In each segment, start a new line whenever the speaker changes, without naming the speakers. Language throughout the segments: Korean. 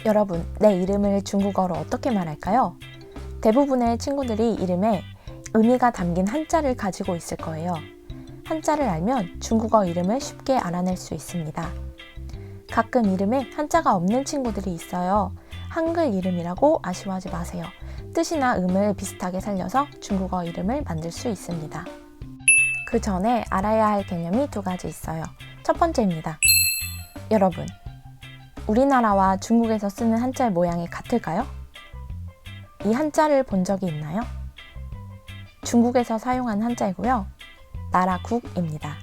여러분, 내 이름을 중국어로 어떻게 말할까요? 대부분의 친구들이 이름에 의미가 담긴 한자를 가지고 있을 거예요. 한자를 알면 중국어 이름을 쉽게 알아낼 수 있습니다. 가끔 이름에 한자가 없는 친구들이 있어요. 한글 이름이라고 아쉬워하지 마세요. 뜻이나 음을 비슷하게 살려서 중국어 이름을 만들 수 있습니다. 그 전에 알아야 할 개념이 두 가지 있어요. 첫 번째입니다. 여러분, 우리나라와 중국에서 쓰는 한자의 모양이 같을까요? 이 한자를 본 적이 있나요? 중국에서 사용한 한자이고요. 나라국입니다.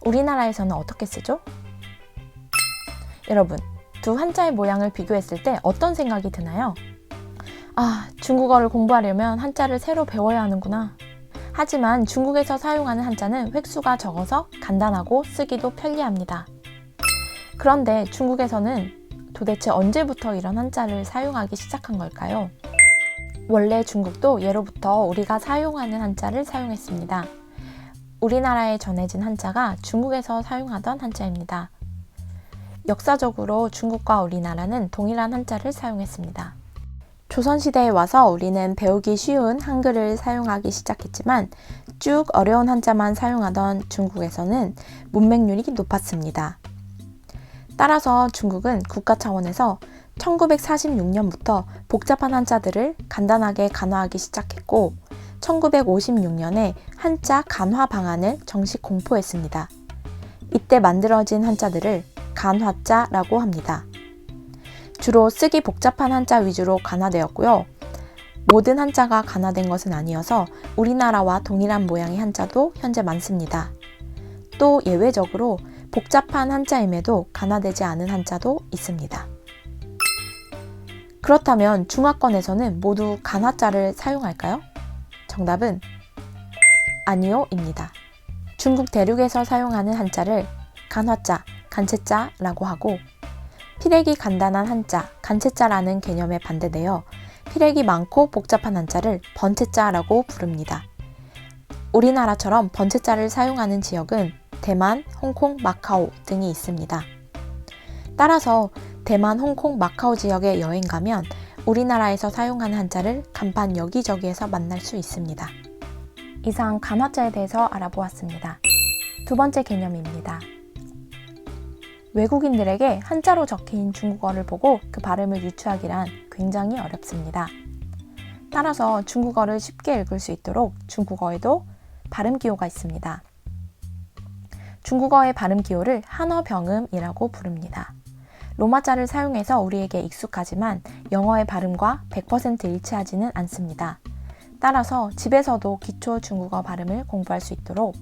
우리나라에서는 어떻게 쓰죠? 여러분, 두 한자의 모양을 비교했을 때 어떤 생각이 드나요? 중국어를 공부하려면 한자를 새로 배워야 하는구나. 하지만 중국에서 사용하는 한자는 획수가 적어서 간단하고 쓰기도 편리합니다. 그런데 중국에서는 도대체 언제부터 이런 한자를 사용하기 시작한 걸까요? 원래 중국도 예로부터 우리가 사용하는 한자를 사용했습니다. 우리나라에 전해진 한자가 중국에서 사용하던 한자입니다. 역사적으로 중국과 우리나라는 동일한 한자를 사용했습니다. 조선시대에 와서 우리는 배우기 쉬운 한글을 사용하기 시작했지만 쭉 어려운 한자만 사용하던 중국에서는 문맹률이 높았습니다. 따라서 중국은 국가 차원에서 1946년부터 복잡한 한자들을 간단하게 간화하기 시작했고 1956년에 한자 간화 방안을 정식 공포했습니다. 이때 만들어진 한자들을 간화자라고 합니다. 주로 쓰기 복잡한 한자 위주로 간화되었고요. 모든 한자가 간화된 것은 아니어서 우리나라와 동일한 모양의 한자도 현재 많습니다. 또 예외적으로 복잡한 한자임에도 간화되지 않은 한자도 있습니다. 그렇다면 중화권에서는 모두 간화자를 사용할까요? 정답은 아니요입니다. 중국 대륙에서 사용하는 한자를 간화자, 간체자라고 하고 필획이 간단한 한자, 간체자라는 개념에 반대되어 필획이 많고 복잡한 한자를 번체자라고 부릅니다. 우리나라처럼 번체자를 사용하는 지역은 대만, 홍콩, 마카오 등이 있습니다. 따라서 대만, 홍콩, 마카오 지역에 여행 가면 우리나라에서 사용하는 한자를 간판 여기저기에서 만날 수 있습니다. 이상 간화자에 대해서 알아보았습니다. 두 번째 개념입니다. 외국인들에게 한자로 적힌 중국어를 보고 그 발음을 유추하기란 굉장히 어렵습니다. 따라서 중국어를 쉽게 읽을 수 있도록 중국어에도 발음 기호가 있습니다. 중국어의 발음 기호를 한어병음이라고 부릅니다. 로마자를 사용해서 우리에게 익숙하지만 영어의 발음과 100% 일치하지는 않습니다. 따라서 집에서도 기초 중국어 발음을 공부할 수 있도록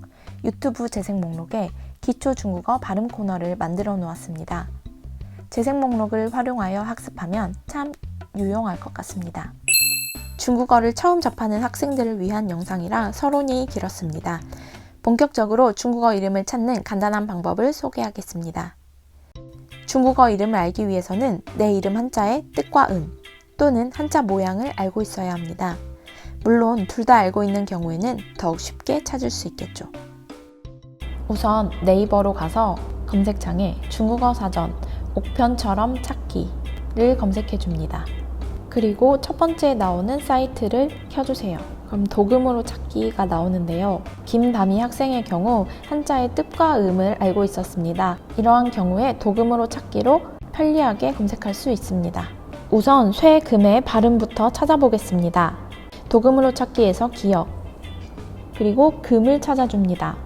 유튜브 재생 목록에 기초 중국어 발음 코너를 만들어 놓았습니다. 재생 목록을 활용하여 학습하면 참 유용할 것 같습니다. 중국어를 처음 접하는 학생들을 위한 영상이라 서론이 길었습니다. 본격적으로 중국어 이름을 찾는 간단한 방법을 소개하겠습니다. 중국어 이름을 알기 위해서는 내 이름 한자의 뜻과 음 또는 한자 모양을 알고 있어야 합니다. 물론 둘 다 알고 있는 경우에는 더욱 쉽게 찾을 수 있겠죠. 우선 네이버로 가서 검색창에 중국어 사전 옥편처럼 찾기를 검색해 줍니다. 그리고 첫 번째 나오는 사이트를 켜주세요. 그럼 도금으로 찾기가 나오는데요. 김다미 학생의 경우 한자의 뜻과 음을 알고 있었습니다. 이러한 경우에 도금으로 찾기로 편리하게 검색할 수 있습니다. 우선 쇠금의 발음부터 찾아보겠습니다. 도금으로 찾기에서 기역, 그리고 금을 찾아줍니다.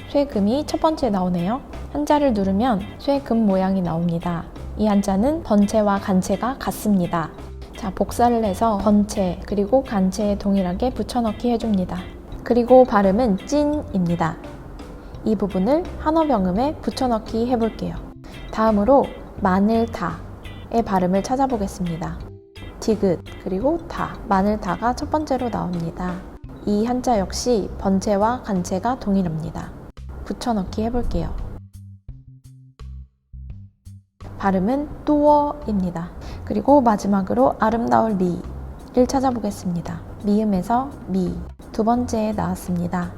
쇠금이 첫 번째 나오네요. 한자를 누르면 쇠금 모양이 나옵니다. 이 한자는 번체와 간체가 같습니다. 자, 복사를 해서 번체 그리고 간체에 동일하게 붙여넣기 해줍니다. 그리고 발음은 찐입니다. 이 부분을 한어병음에 붙여넣기 해볼게요. 다음으로 마늘다의 발음을 찾아보겠습니다. 디귿 그리고 다, 마늘다가 첫 번째로 나옵니다. 이 한자 역시 번체와 간체가 동일합니다. 붙여넣기 해볼게요. 발음은 뚜어입니다. 그리고 마지막으로 아름다울 미를 찾아보겠습니다. 미음에서 미, 두 번째에 나왔습니다.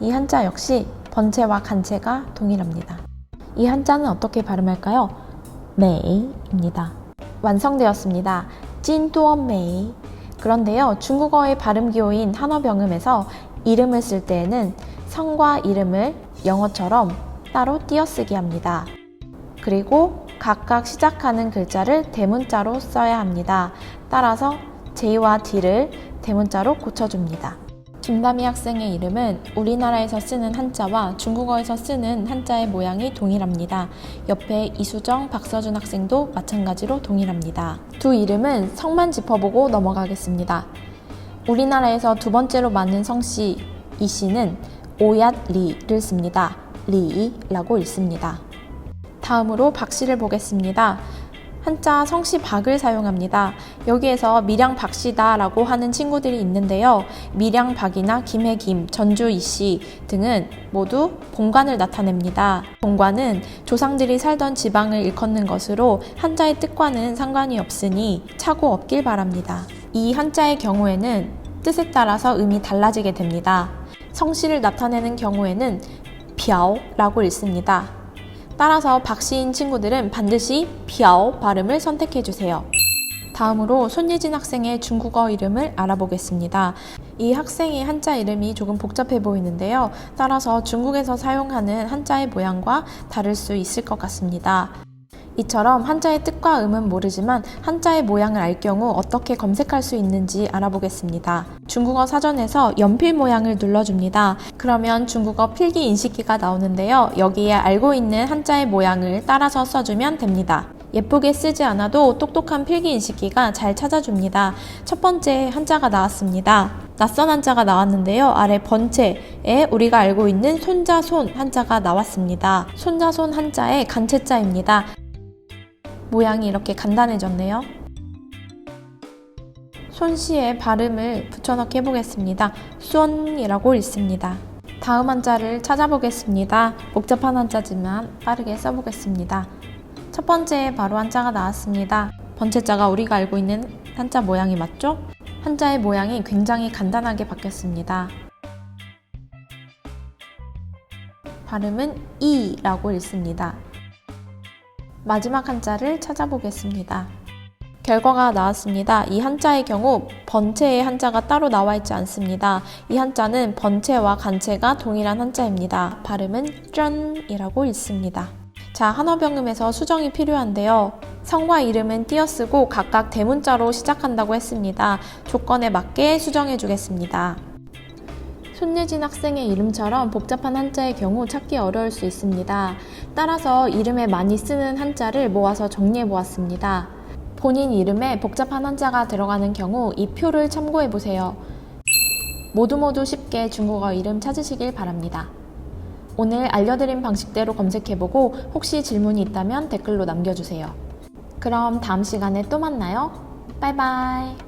이 한자 역시 번체와 간체가 동일합니다. 이 한자는 어떻게 발음할까요? 메이입니다. 완성되었습니다. 찐多美. 그런데요, 중국어의 발음 기호인 한어병음에서 이름을 쓸 때에는 성과 이름을 영어처럼 따로 띄어쓰기 합니다. 그리고 각각 시작하는 글자를 대문자로 써야 합니다. 따라서 J와 D를 대문자로 고쳐줍니다. 김다미 학생의 이름은 우리나라에서 쓰는 한자와 중국어에서 쓰는 한자의 모양이 동일합니다. 옆에 이수정, 박서준 학생도 마찬가지로 동일합니다. 두 이름은 성만 짚어보고 넘어가겠습니다. 우리나라에서 두 번째로 많은 성씨 이 씨는 오얏리를 씁니다. 리라고 읽습니다. 다음으로 박 씨를 보겠습니다. 한자 성씨 박을 사용합니다. 여기에서 밀양 박씨다 라고 하는 친구들이 있는데요. 밀양 박이나 김해 김, 전주 이씨 등은 모두 본관을 나타냅니다. 본관은 조상들이 살던 지방을 일컫는 것으로 한자의 뜻과는 상관이 없으니 착오 없길 바랍니다. 이 한자의 경우에는 뜻에 따라서 음이 달라지게 됩니다. 성씨를 나타내는 경우에는 벼라고 읽습니다. 따라서 박씨인 친구들은 반드시 벼 발음을 선택해주세요. 다음으로 손예진 학생의 중국어 이름을 알아보겠습니다. 이 학생의 한자 이름이 조금 복잡해 보이는데요. 따라서 중국에서 사용하는 한자의 모양과 다를 수 있을 것 같습니다. 이처럼 한자의 뜻과 음은 모르지만 한자의 모양을 알 경우 어떻게 검색할 수 있는지 알아보겠습니다. 중국어 사전에서 연필 모양을 눌러줍니다. 그러면 중국어 필기 인식기가 나오는데요. 여기에 알고 있는 한자의 모양을 따라서 써주면 됩니다. 예쁘게 쓰지 않아도 똑똑한 필기 인식기가 잘 찾아줍니다. 첫 번째 한자가 나왔습니다. 낯선 한자가 나왔는데요. 아래 번체에 우리가 알고 있는 손자손 한자가 나왔습니다. 손자손 한자의 간체자입니다. 모양이 이렇게 간단해졌네요. 손씨의 발음을 붙여넣기 해보겠습니다. 쏜이라고 읽습니다. 다음 한자를 찾아보겠습니다. 복잡한 한자지만 빠르게 써보겠습니다. 첫 번째 바로 한자가 나왔습니다. 번체자가 우리가 알고 있는 한자 모양이 맞죠? 한자의 모양이 굉장히 간단하게 바뀌었습니다. 발음은 이라고 읽습니다. 마지막 한자를 찾아보겠습니다. 결과가 나왔습니다. 이 한자의 경우 번체의 한자가 따로 나와 있지 않습니다. 이 한자는 번체와 간체가 동일한 한자입니다. 발음은 쩐이라고 읽습니다. 자, 한어병음에서 수정이 필요한데요. 성과 이름은 띄어쓰고 각각 대문자로 시작한다고 했습니다. 조건에 맞게 수정해 주겠습니다. 손예진 학생의 이름처럼 복잡한 한자의 경우 찾기 어려울 수 있습니다. 따라서 이름에 많이 쓰는 한자를 모아서 정리해 보았습니다. 본인 이름에 복잡한 한자가 들어가는 경우 이 표를 참고해 보세요. 모두 쉽게 중국어 이름 찾으시길 바랍니다. 오늘 알려드린 방식대로 검색해보고 혹시 질문이 있다면 댓글로 남겨주세요. 그럼 다음 시간에 또 만나요. 바이바이.